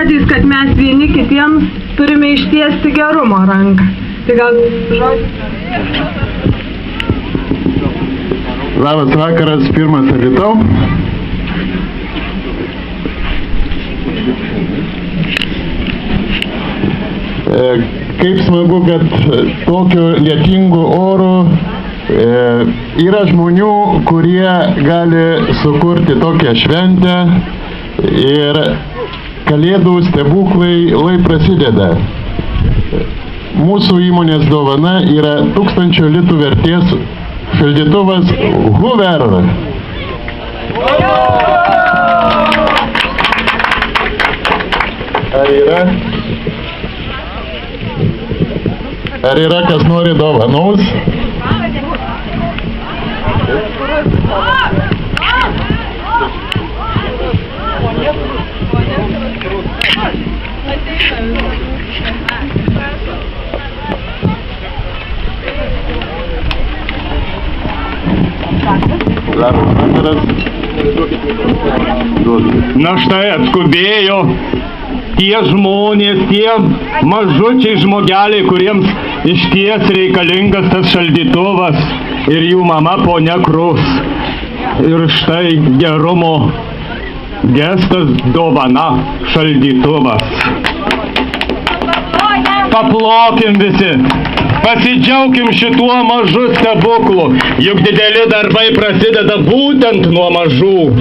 parodys, kad mes vieni kitiems turime ištiesti gerumo ranką. Tai gal žodžiu? Labas vakaras, pirmas Alytau. Kaip smagu, kad tokiu lietingu oru yra žmonių, kurie gali sukurti tokią šventę ir Kalėdų stebuklai lai prasideda. Mūsų įmonės dovana yra 1000 litų vertės šaldytuvas Hoover. Ar yra kas nori dovanos? Na štai atskubėjo tie žmonės, tie mažučiai žmogeliai, kuriems išties reikalingas tas šaldytuvas ir jų mama ponia Krus. Ir štai gerumo gestas dovana šaldytuvas. Paplokim visi, pasidžiaukim šituo mažu stebuklu, juk dideli darbai prasideda būtent nuo mažų.